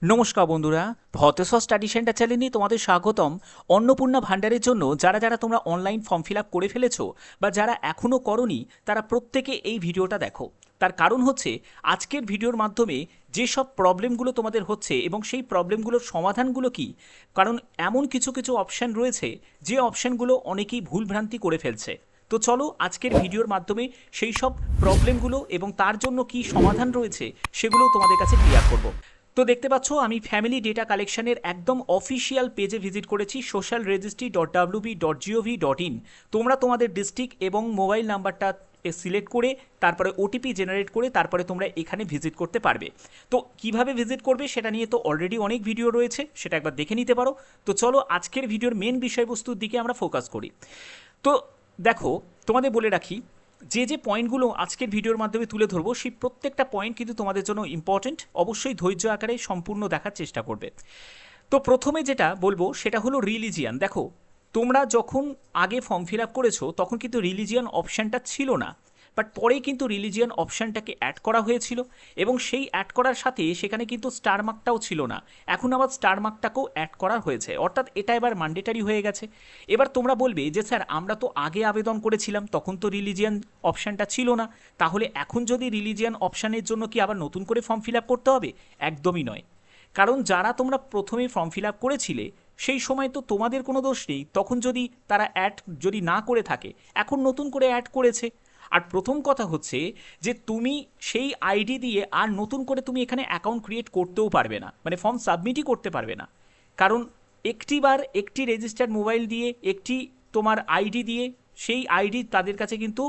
নমস্কার বন্ধুরা, ভতেশ্বর study centre চ্যানেলে তোমাদের স্বাগতম। অন্নপূর্ণা ভাণ্ডারের জন্য যারা যারা তোমরা অনলাইন ফর্ম ফিল আপ করে ফেলেছো বা যারা এখনও করনি তারা প্রত্যেকে এই ভিডিওটা দেখো। তার কারণ হচ্ছে আজকের ভিডিওর মাধ্যমে যেসব প্রবলেমগুলো তোমাদের হচ্ছে এবং সেই প্রবলেমগুলোর সমাধানগুলো কি। কারণ এমন কিছু কিছু অপশান রয়েছে যে অপশানগুলো অনেকেই ভুলভ্রান্তি করে ফেলছে। তো চলো আজকের ভিডিওর মাধ্যমে সেই সব প্রবলেমগুলো এবং তার জন্য কি সমাধান রয়েছে সেগুলো তোমাদের কাছে ক্লিয়ার করব। তো দেখতে পাচ্ছ আমি ফ্যামিলি ডেটা কালেকশনের একদম অফিসিয়াল পেজে ভিজিট করেছি socialregistry.wb.gov.in। তোমরা তোমাদের ডিস্ট্রিক্ট এবং মোবাইল নাম্বারটা সিলেক্ট করে তারপরে ওটিপি জেনারেট করে তারপরে তোমরা এখানে ভিজিট করতে পারবে। তো কিভাবে ভিজিট করবে সেটা নিয়ে তো অলরেডি অনেক ভিডিও রয়েছে, সেটা একবার দেখে নিতে পারো। তো চলো আজকের ভিডিওর মেন বিষয়বস্তুর দিকে আমরা ফোকাস করি। তো দেখো, তোমাদের বলে রাখি যে যে পয়েন্টগুলো আজকের ভিডিওর মাধ্যমে তুলে ধরবো সেই প্রত্যেকটা পয়েন্ট কিন্তু তোমাদের জন্য ইম্পর্টেন্ট। অবশ্যই ধৈর্য আকারে সম্পূর্ণ দেখার চেষ্টা করবে। তো প্রথমে যেটা বলবো সেটা হলো রিলিজিয়ান। দেখো, তোমরা যখন আগে ফর্ম ফিল আপ করেছো তখন কিন্তু রিলিজিয়ান অপশানটা ছিল না, বাট পরে কিন্তু রিলিজিয়ান অপশানটাকে অ্যাড করা হয়েছিল এবং সেই অ্যাড করার সাথে সেখানে কিন্তু স্টার মার্কটাও ছিল না। এখন আবার স্টার মার্কটাকেও অ্যাড করা হয়েছে, অর্থাৎ এটা এবার ম্যান্ডেটারি হয়ে গেছে। এবার তোমরা বলবে যে স্যার আমরা তো আগে আবেদন করেছিলাম তখন তো রিলিজিয়ান অপশানটা ছিল না, তাহলে এখন যদি রিলিজিয়ান অপশানের জন্য কি আবার নতুন করে ফর্ম ফিল আপ করতে হবে? একদমই নয়। কারণ যারা তোমরা প্রথমে ফর্ম ফিল আপ করেছিলে সেই সময় তো তোমাদের কোনো দোষ নেই, তখন যদি তারা অ্যাড যদি না করে থাকে এখন নতুন করে অ্যাড করেছে। আর প্রথম কথা হচ্ছে যে তুমি সেই আইডি দিয়ে আর নতুন করে তুমি এখানে অ্যাকাউন্ট ক্রিয়েট করতেও পারবে না, মানে ফর্ম সাবমিটই করতে পারবে না। কারণ একটিবার একটি রেজিস্টার্ড মোবাইল দিয়ে একটি তোমার আইডি দিয়ে সেই আইডি তাদের কাছে কিন্তু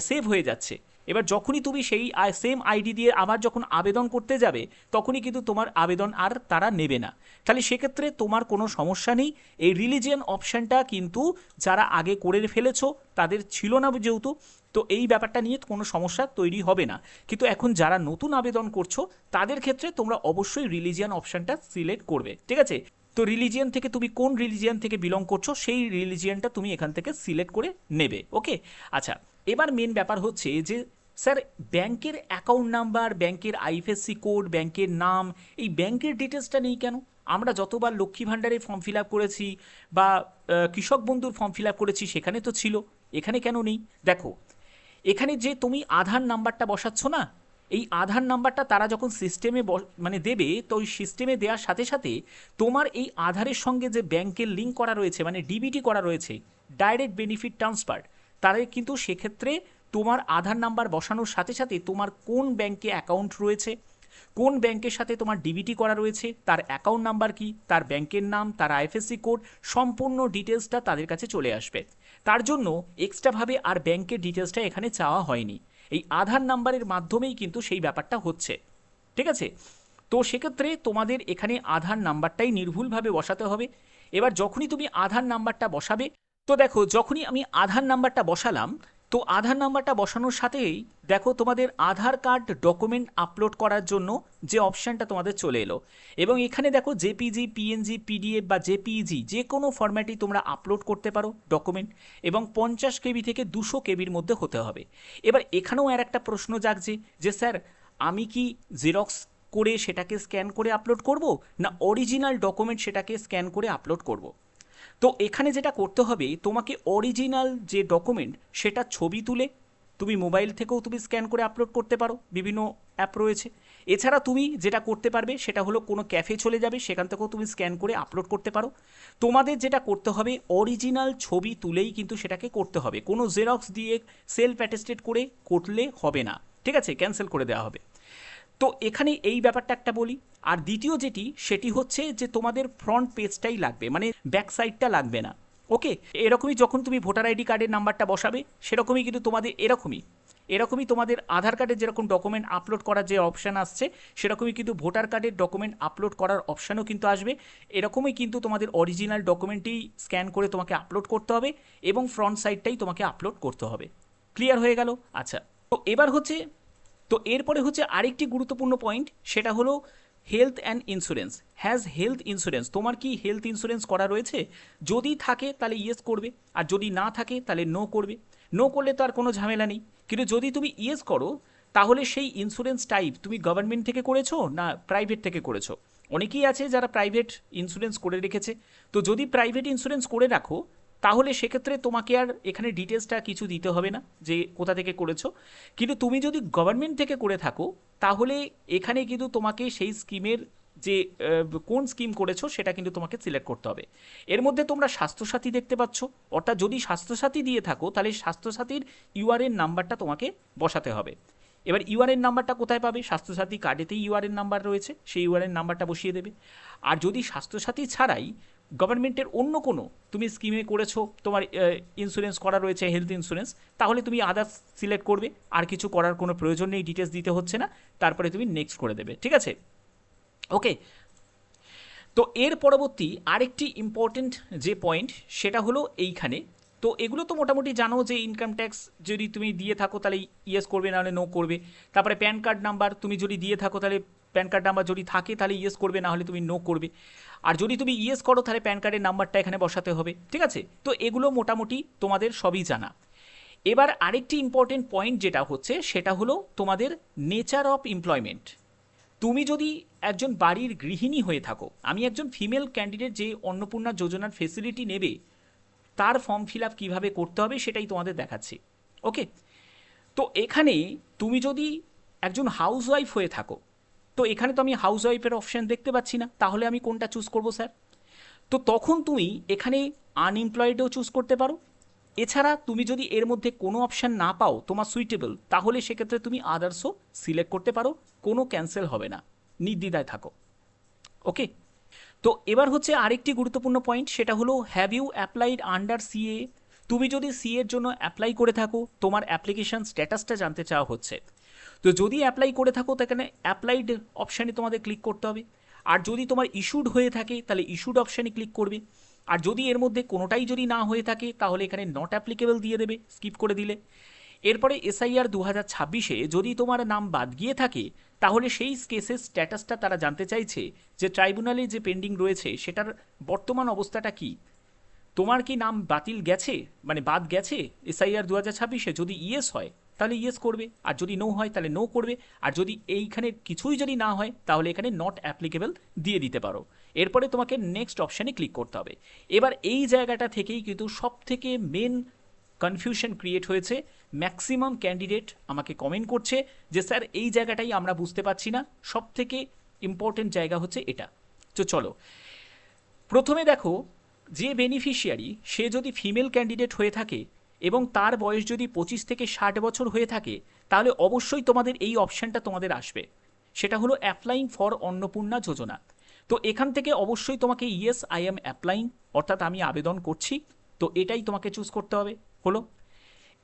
সেভ হয়ে যাচ্ছে। এবার যখনই তুমি সেই সেম আইডি দিয়ে আবার যখন আবেদন করতে যাবে তখনই কিন্তু তোমার আবেদন আর তারা নেবে না। তাহলে সেক্ষেত্রে তোমার কোনো সমস্যা নেই। এই রিলিজিয়ান অপশানটা কিন্তু যারা আগে করে ফেলেছো তাদের ছিল না যেহেতু, তো এই ব্যাপারটা নিয়ে কোনো সমস্যা তৈরি হবে না। কিন্তু এখন যারা নতুন আবেদন করছো তাদের ক্ষেত্রে তোমরা অবশ্যই রিলিজিয়ান অপশানটা সিলেক্ট করবে, ঠিক আছে? তো রিলিজিয়ান থেকে তুমি কোন রিলিজিয়ান থেকে বিলং করছো সেই রিলিজিয়ানটা তুমি এখান থেকে সিলেক্ট করে নেবে। ওকে, আচ্ছা। এবার মেন ব্যাপার হচ্ছে যে স্যার ব্যাংকের অ্যাকাউন্ট নাম্বার, ব্যাংকের আইএফএসসি কোড, ব্যাংকের নাম, এই ব্যাংকের ডিটেলসটা নেই কেন? আমরা যতবার লক্ষ্মী ভাণ্ডারের ফর্ম ফিল আপ করেছি বা কৃষক বন্ধুর ফর্ম ফিল আপ করেছি সেখানে তো ছিল, এখানে কেন নেই? দেখো, এখানে যে তুমি আধার নাম্বারটা বসাচ্ছ না, এই আধার নাম্বারটা তারা যখন সিস্টেমে মানে দেবে, তো ওই সিস্টেমে দেওয়ার সাথে সাথে তোমার এই আধারের সঙ্গে যে ব্যাংকের লিঙ্ক করা রয়েছে মানে ডিবিটি করা রয়েছে, ডাইরেক্ট বেনিফিট ট্রান্সফার, তাদের কিন্তু সেক্ষেত্রে তোমার আধার নাম্বার বসানোর সাথে সাথে তোমার কোন ব্যাংকে অ্যাকাউন্ট রয়েছে, কোন ব্যাংকের সাথে তোমার ডিবিটি করা রয়েছে, তার অ্যাকাউন্ট নাম্বার কি, তার ব্যাংকের নাম, তার আইএফএসসি কোড, সম্পূর্ণ ডিটেলসটা তাদের কাছে চলে আসবে। তার জন্য এক্সট্রাভাবে আর ব্যাংকের ডিটেলসটা এখানে চাওয়া হয়নি, এই আধার নাম্বারের মাধ্যমেই কিন্তু সেই ব্যাপারটা হচ্ছে, ঠিক আছে? তো সেক্ষেত্রে তোমাদের এখানে আধার নাম্বারটাই নির্ভুলভাবে বসাতে হবে। এবার যখনই তুমি আধার নাম্বারটা বসাবে, তো দেখো যখনই আমি আধার নাম্বারটা বসালাম, তো আধার নাম্বারটা বসানোর সাথেই দেখো তোমাদের আধার কার্ড ডকুমেন্ট আপলোড করার জন্য যে অপশানটা তোমাদের চলে এলো, এবং এখানে দেখো জেপিজি, পিএনজি, পিডিএফ বা জেপিইজি যে কোনো ফরম্যাটেই তোমরা আপলোড করতে পারো ডকুমেন্ট, এবং 50 কেবি থেকে 200 কেবির মধ্যে হতে হবে। এবার এখানেও আর একটা প্রশ্ন জাগছে যে স্যার আমি কি জেরক্স করে সেটাকে স্ক্যান করে আপলোড করব, না অরিজিনাল ডকুমেন্ট সেটাকে স্ক্যান করে আপলোড করব? তো এখানে যেটা করতে হবে, তোমাকে অরিজিনাল যে ডকুমেন্ট সেটা ছবি তুলে তুমি মোবাইল থেকেও তুমি স্ক্যান করে আপলোড করতে পারো, বিভিন্ন অ্যাপ রয়েছে। এছাড়া তুমি যেটা করতে পারবে সেটা হলো কোনো ক্যাফে চলে যাবে, সেখান থেকেও তুমি স্ক্যান করে আপলোড করতে পারো। তোমাদের যেটা করতে হবে অরিজিনাল ছবি তুলেই কিন্তু সেটাকে করতে হবে, কোনো জেরক্স দিয়ে সেলফ অ্যাটেস্টেড করে করলে হবে না, ঠিক আছে? ক্যান্সেল করে দেওয়া হবে। তো এখানে এই ব্যাপারটা একটা বলি। আর দ্বিতীয় যেটি সেটি হচ্ছে যে তোমাদের ফ্রন্ট পেজটাই লাগবে, মানে ব্যাক সাইডটা লাগবে না। ওকে, এরকমই যখন তুমি ভোটার আইডি কার্ডের নাম্বারটা বসাবে সেরকমই কিন্তু তোমাদের এরকমই তোমাদের আধার কার্ডের যেরকম ডকুমেন্ট আপলোড করার যে অপশান আসছে সেরকমই কিন্তু ভোটার কার্ডের ডকুমেন্ট আপলোড করার অপশানও কিন্তু আসবে। এরকমই কিন্তু তোমাদের অরিজিনাল ডকুমেন্টই স্ক্যান করে তোমাকে আপলোড করতে হবে এবং ফ্রন্ট সাইডটাই তোমাকে আপলোড করতে হবে। ক্লিয়ার হয়ে গেল? আচ্ছা, তো এবার হচ্ছে, তো এরপরে হচ্ছে আরেকটি গুরুত্বপূর্ণ পয়েন্ট, সেটা হলো health and insurance. Has health insurance, তোমার কি হেলথ ইন্স্যুরেন্স করা রয়েছে? যদি থাকে তাহলে ইয়েস করবে, আর যদি না থাকে তাহলে নো করবে। নো করলে তো আর কোনো ঝামেলা নেই, কিন্তু যদি তুমি ইয়েস করো তাহলে সেই ইন্স্যুরেন্স টাইপ তুমি গভর্নমেন্ট থেকে করেছো না প্রাইভেট থেকে করেছো, অনেকেই আছে যারা প্রাইভেট ইন্স্যুরেন্স করে রেখেছে। তো যদি প্রাইভেট ইন্স্যুরেন্স করে রাখো তাহলে সেক্ষেত্রে তোমাকে আর এখানে ডিটেলসটা কিছু দিতে হবে না যে কোথা থেকে করেছো। কিন্তু তুমি যদি গভর্নমেন্ট থেকে করে থাকো তাহলে এখানে কিন্তু তোমাকে সেই স্কিমের যে কোন স্কিম করেছো সেটা কিন্তু তোমাকে সিলেক্ট করতে হবে। এর মধ্যে তোমরা স্বাস্থ্যসাথী দেখতে পাচ্ছ, অর্থাৎ যদি স্বাস্থ্যসাথী দিয়ে থাকো তাহলে স্বাস্থ্যসাথীর ইউআরএন নাম্বারটা তোমাকে বসাতে হবে। এবার ইউআরএন নাম্বারটা কোথায় পাবে? স্বাস্থ্যসাথী কার্ডেতেই ইউআরএন নাম্বার রয়েছে, সেই ইউআরএন নাম্বারটা বসিয়ে দেবে। আর যদি স্বাস্থ্যসাথী ছাড়াই গভর্নমেন্টের অন্য কোনো তুমি স্কিমে করেছো, তোমার ইন্স্যুরেন্স করা রয়েছে হেলথ ইন্স্যুরেন্স, তাহলে তুমি আদার্স সিলেক্ট করবে, আর কিছু করার কোনো প্রয়োজন নেই, ডিটেলস দিতে হচ্ছে না, তারপরে তুমি নেক্সট করে দেবে। ঠিক আছে, ওকে। তো এর পরবর্তী আরেকটি ইম্পর্টেন্ট যে পয়েন্ট সেটা হলো এইখানে। তো এগুলো তো মোটামুটি জানো যে ইনকাম ট্যাক্স যদি তুমি দিয়ে থাকো তাহলে ইয়েস করবে, নাহলে নো করবে। তারপরে প্যান কার্ড নাম্বার তুমি যদি দিয়ে থাকো তাহলে প্যান কার্ড নাম্বার যদি থাকে তাহলে ইয়েস করবে, না হলে তুমি নো করবে। আর যদি তুমি ইয়েস করো তাহলে প্যান কার্ডের নাম্বারটা এখানে বসাতে হবে। ঠিক আছে, তো এগুলো মোটামুটি তোমাদের সবই জানা। এবার আরেকটি ইম্পর্টেন্ট পয়েন্ট যেটা হচ্ছে সেটা হলো তোমাদের নেচার অফ এমপ্লয়মেন্ট। তুমি যদি একজন বাড়ির গৃহিণী হয়ে থাকো, আমি একজন ফিমেল ক্যান্ডিডেট যে অন্নপূর্ণা যোজনার ফেসিলিটি নেবে তার ফর্ম ফিল আপ কীভাবে করতে হবে সেটাই তোমাদের দেখাচ্ছি। ওকে, তো এখানে তুমি যদি একজন হাউস ওয়াইফ হয়ে থাকো, তো এখানে তো আমি হাউস ওয়াইফের অপশান দেখতে পাচ্ছি না, তাহলে আমি কোনটা চুজ করব স্যার? তো তখন তুমি এখানে আনএমপ্লয়েডও চুজ করতে পারো। এছাড়া তুমি যদি এর মধ্যে কোনো অপশান না পাও তোমার সুইটেবল, তাহলে সেক্ষেত্রে তুমি আদার্সও সিলেক্ট করতে পারো, কোনো ক্যান্সেল হবে না, নির্দ্বিধায় থাকো। ওকে, তো এবার হচ্ছে আরেকটি গুরুত্বপূর্ণ পয়েন্ট, সেটা হলো have you applied under CA. তুমি যদি সিএ এর জন্য অ্যাপ্লাই করে থাকো, তোমার অ্যাপ্লিকেশন স্ট্যাটাসটা জানতে চাওয়া হচ্ছে। তো যদি অ্যাপ্লাই করে থাকো তো এখানে অ্যাপ্লাইড অপশানে তোমাদের ক্লিক করতে হবে। আর যদি তোমার ইস্যুড হয়ে থাকে তাহলে ইস্যুড অপশানে ক্লিক করবে। আর যদি এর মধ্যে কোনোটাই যদি না হয়ে থাকে তাহলে এখানে নট অ্যাপ্লিকেবল দিয়ে দেবে, স্কিপ করে দিলে। এরপরে এসআইআর 2026-এ যদি তোমার নাম বাদ গিয়ে থাকে তাহলে সেই কেসের স্ট্যাটাসটা তারা জানতে চাইছে যে ট্রাইব্যুনালে যে পেন্ডিং রয়েছে সেটার বর্তমান অবস্থাটা কি। তোমার কি নাম বাতিল গেছে, মানে বাদ গেছে এসআইআর 2026-এ? যদি ইয়েস হয় তাহলে ইয়েস করবে, আর যদি নো হয় তাহলে নো করবে। আর যদি এইখানে কিছুই যদি না হয় তাহলে এখানে নট অ্যাপ্লিকেবল দিয়ে দিতে পারো। এরপরে তোমাকে নেক্সট অপশানে ক্লিক করতে হবে। এবার এই জায়গাটা থেকেই কিন্তু সব থেকে মেন কনফিউশন ক্রিয়েট হয়েছে। ম্যাক্সিমাম ক্যান্ডিডেট আমাকে কমেন্ট করছে যে স্যার এই জায়গাটাই আমরা বুঝতে পারছি না, সব থেকে ইম্পর্টেন্ট জায়গা হচ্ছে এটা। তো চলো প্রথমে দেখো, যে বেনিফিশিয়ারি সে যদি ফিমেল ক্যান্ডিডেট হয়ে থাকে এবং তার বয়স যদি 25 থেকে 60 বছর হয়ে থাকে তাহলে অবশ্যই তোমাদের এই অপশানটা তোমাদের আসবে, সেটা হলো অ্যাপ্লাইং ফর অন্নপূর্ণা যোজনা। তো এখান থেকে অবশ্যই তোমাকে ইয়েস আই এম অ্যাপ্লাইং, অর্থাৎ আমি আবেদন করছি, তো এটাই তোমাকে চুজ করতে হবে। হলো,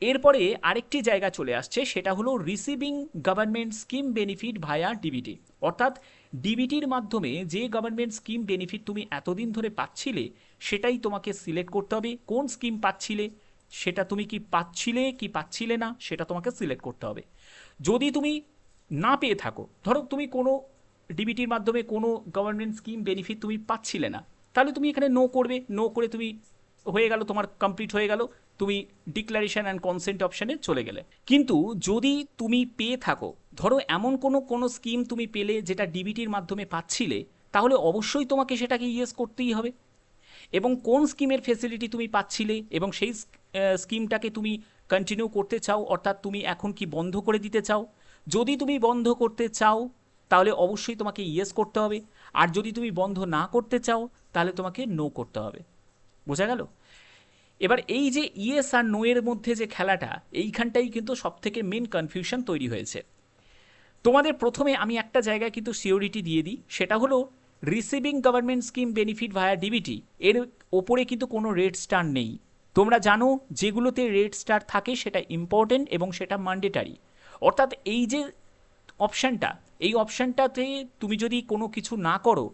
এরপরে আরেকটি জায়গা চলে আসছে, সেটা হলো রিসিভিং গভর্নমেন্ট স্কিম বেনিফিট ভায়া ডিবিটি। অর্থাৎ ডিবিটির মাধ্যমে যে গভর্নমেন্ট স্কিম বেনিফিট তুমি এতদিন ধরে পাচ্ছিলে সেটাই তোমাকে সিলেক্ট করতে হবে। কোন স্কিম পাচ্ছিলে সেটা, তুমি কি পাচ্ছিলে কি পাচ্ছিলে না সেটা তোমাকে সিলেক্ট করতে হবে। যদি তুমি না পেয়ে থাকো, ধরো তুমি কোনো ডিবিটির মাধ্যমে কোনো গভর্নমেন্ট স্কিম বেনিফিট তুমি পাচ্ছিলে না, তাহলে তুমি এখানে নো করবে। নো করে তুমি হয়ে গেল, তোমার কমপ্লিট হয়ে গেল, তুমি ডিক্লারেশন অ্যান্ড কনসেন্ট অপশানে চলে গেলে। কিন্তু যদি তুমি পেয়ে থাকো, ধরো এমন কোনো স্কিম তুমি পেলে যেটা ডিবিটির মাধ্যমে পাচ্ছিলে, তাহলে অবশ্যই তোমাকে সেটাকে ইয়েস করতেই হবে। এবং কোন স্কিমের ফেসিলিটি তুমি পাচ্ছিলে এবং সেই স্কিমটাকে তুমি কন্টিনিউ করতে চাও, অর্থাৎ তুমি এখন কি বন্ধ করে দিতে চাও। যদি তুমি বন্ধ করতে চাও তাহলে অবশ্যই তোমাকে ইয়েস করতে হবে, আর যদি তুমি বন্ধ না করতে চাও তাহলে তোমাকে নো করতে হবে। বোঝা গেল? এবার এই যে ইয়েস আর নো এর মধ্যে যে খেলাটা, এইখানটাই কিন্তু সবথেকে মেন কনফিউশন তৈরি হয়েছে। তোমাদের প্রথমে আমি একটা জায়গায় কিন্তু সিওরিটি দিয়ে দিই, সেটা হলো রিসিভিং গভর্নমেন্ট স্কিম বেনিফিট ভায়া ডিবিটি, এর ওপরে কিন্তু কোনো রেড স্টার নেই। তোমরা জানো যেগুলোতে রেড স্টার থাকে সেটা ইম্পর্টেন্ট এবং সেটা ম্যান্ডেটারি। অর্থাৎ এই যে অপশানটা, এই অপশানটাতে তুমি যদি কোনো কিছু না করো,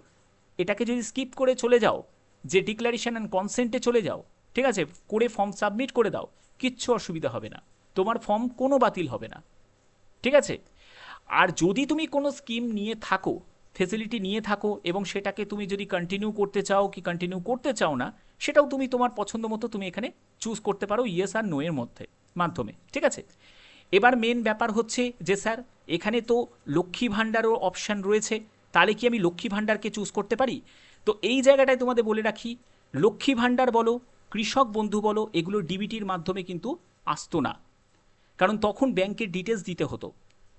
এটাকে যদি স্কিপ করে চলে যাও, যে ডিক্লারেশন অ্যান্ড কনসেন্টে চলে যাও, ঠিক আছে, করে ফর্ম সাবমিট করে দাও, কিচ্ছু অসুবিধা হবে না, তোমার ফর্ম কোনো বাতিল হবে না। ঠিক আছে, আর যদি তুমি কোনো স্কিম নিয়ে থাকো, ফেসিলিটি নিয়ে থাকো এবং সেটাকে তুমি যদি কন্টিনিউ করতে চাও কি কন্টিনিউ করতে চাও না, সেটাও তুমি তোমার পছন্দ মতো তুমি এখানে চুজ করতে পারো ইয়েস আর নো এর মধ্যে মাধ্যমে। ঠিক আছে, এবার মেন ব্যাপার হচ্ছে যে স্যার এখানে তো লক্ষ্মী ভাণ্ডারও অপশান রয়েছে, তাহলে কি আমি লক্ষ্মী ভাণ্ডারকে চুজ করতে পারি? তো এই জায়গাটায় তোমাদের বলে রাখি, লক্ষ্মী ভাণ্ডার বলো, কৃষক বন্ধু বলো, এগুলো ডিবিটির মাধ্যমে কিন্তু আসতো না, কারণ তখন ব্যাংকের ডিটেলস দিতে হতো।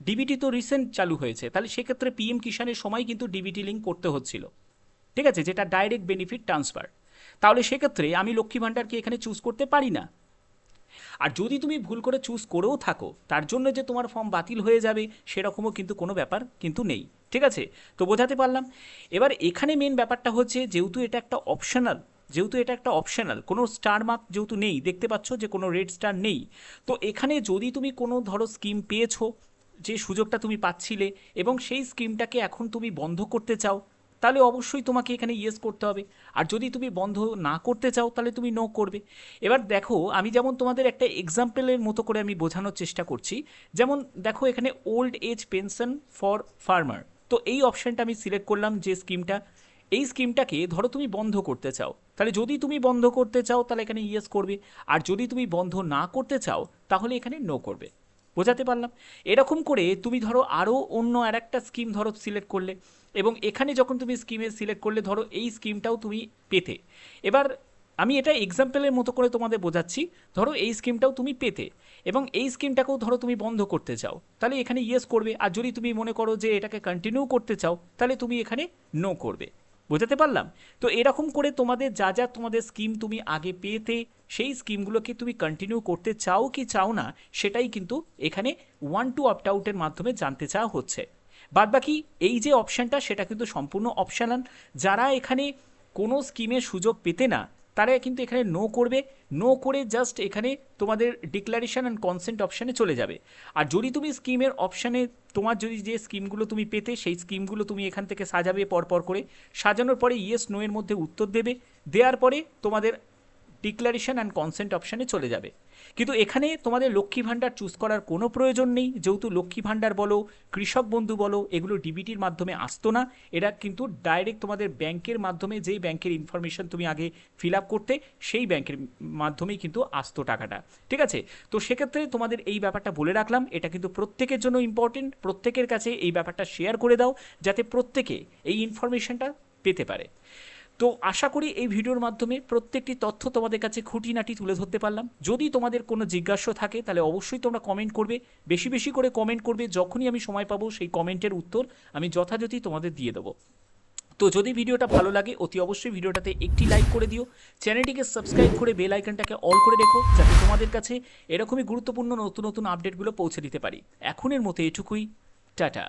ডিবিটি তো রিসেন্ট চালু হয়েছে, তাহলে সেক্ষেত্রে পিএম কিষাণের সময় কিন্তু ডিবিটি লিঙ্ক করতে হচ্ছিল, ঠিক আছে, যেটা ডাইরেক্ট বেনিফিট ট্রান্সফার। তাহলে সেক্ষেত্রে আমি লক্ষ্মী ভাণ্ডারকে এখানে চুজ করতে পারি না। আর যদি তুমি ভুল করে চুজ করেও থাকো, তার জন্য যে তোমার ফর্ম বাতিল হয়ে যাবে সেরকমও কিন্তু কোনো ব্যাপার কিন্তু নেই, ঠিক আছে? তো বোঝাতে পারলাম। এবার এখানে মেন ব্যাপারটা হচ্ছে, যেহেতু এটা একটা অপশনাল, কোনো স্টার মার্ক যেহেতু নেই, দেখতে পাচ্ছ যে কোনো রেড স্টার নেই, তো এখানে যদি তুমি কোনো ধরো স্কিম পেয়েছো, যে সুযোগটা তুমি পাচ্ছিলে এবং সেই স্কিমটাকে এখন তুমি বন্ধ করতে চাও, তাহলে অবশ্যই তোমাকে এখানে ইয়েস করতে হবে। আর যদি তুমি বন্ধ না করতে চাও তাহলে তুমি নো করবে। এবার দেখো, আমি যেমন তোমাদের একটা এক্সাম্পলের মতো করে আমি বোঝানোর চেষ্টা করছি। যেমন দেখো, এখানে old age pension for farmer, তো এই অপশানটা আমি সিলেক্ট করলাম, যে স্কিমটা, এই স্কিমটাকে ধরো তুমি বন্ধ করতে চাও, তাহলে যদি তুমি বন্ধ করতে চাও তাহলে এখানে ইয়েস করবে, আর যদি তুমি বন্ধ না করতে চাও তাহলে এখানে নো করবে। বোঝাতে পারলাম? এরকম করে তুমি ধরো আরও অন্য আর একটা স্কিম ধরো সিলেক্ট করলে, এবং এখানে যখন তুমি স্কিমে সিলেক্ট করলে, ধরো এই স্কিমটাও তুমি পেতে। এবার আমি এটা এক্সাম্পলের মতো করে তোমাদের বোঝাচ্ছি, ধরো এই স্কিমটাও তুমি পেতে এবং এই স্কিমটাকেও ধরো তুমি বন্ধ করতে চাও, তাহলে এখানে ইয়েস করবে। আর যদি তুমি মনে করো যে এটাকে কন্টিনিউ করতে চাও, তাহলে তুমি এখানে নো করবে। বোঝাতে পারলাম? তো এরকম করে তোমাদের যা যা তোমাদের স্কিম তুমি আগে পেতে, সেই স্কিমগুলোকে তুমি কন্টিনিউ করতে চাও কি চাও না, সেটাই কিন্তু এখানে 1 to opt আউটের মাধ্যমে জানতে চাওয়া হচ্ছে। বাদবাকি এই যে অপশানটা, সেটা কিন্তু সম্পূর্ণ অপশনাল। যারা এখানে কোনো স্কিমের সুযোগ পেতে না, তারা কিন্তু এখানে নো করবে। নো করে জাস্ট এখানে তোমাদের ডিক্লারেশন অ্যান্ড কনসেন্ট অপশানে চলে যাবে। আর যদি তুমি স্কিমের অপশানে, তোমার যদি যে স্কিমগুলো তুমি পেতে, সেই স্কিমগুলো তুমি এখান থেকে সাজাবে পরপর করে, সাজানোর পরে ইয়েস নো এর মধ্যে উত্তর দেবে, দেওয়ার পরে তোমাদের ডিক্লারেশন অ্যান্ড কনসেন্ট অপশানে চলে যাবে। কিন্তু এখানে তোমাদের লক্ষ্মী ভাণ্ডার চুজ করার কোনো প্রয়োজন নেই, যেহেতু লক্ষ্মী ভাণ্ডার বলো, কৃষক বন্ধু বলো, এগুলো ডিবিটির মাধ্যমে আসতো না। এরা কিন্তু ডাইরেক্ট তোমাদের ব্যাংকের মাধ্যমে, যেই ব্যাংকের ইনফরমেশন তুমি আগে ফিল আপ করতে, সেই ব্যাংকের মাধ্যমেই কিন্তু আসতো টাকাটা, ঠিক আছে? তো সেক্ষেত্রে তোমাদের এই ব্যাপারটা বলে রাখলাম, এটা কিন্তু প্রত্যেকের জন্য ইম্পর্টেন্ট। প্রত্যেকের কাছে এই ব্যাপারটা শেয়ার করে দাও, যাতে প্রত্যেকে এই ইনফরমেশনটা পেতে পারে। তো আশা করি এই ভিডিওর মাধ্যমে প্রত্যেকটি তথ্য তোমাদের কাছে খুঁটিনাটি তুলে ধরতে পারলাম। যদি তোমাদের কোনো জিজ্ঞাসা থাকে তাহলে অবশ্যই তোমরা কমেন্ট করবে, বেশি বেশি করে কমেন্ট করবে। যখনই আমি সময় পাবো সেই কমেন্টের উত্তর আমি যথাযথই তোমাদের দিয়ে দেবো। তো যদি ভিডিওটা ভালো লাগে, অতি অবশ্যই ভিডিওটাতে একটি লাইক করে দিও, চ্যানেলটিকে সাবস্ক্রাইব করে বেল আইকনটাকে অল করে রেখো, যাতে তোমাদের কাছে এরকমই গুরুত্বপূর্ণ নতুন নতুন আপডেটগুলো পৌঁছে দিতে পারি। এখনের মতো এটুকুই, টাটা।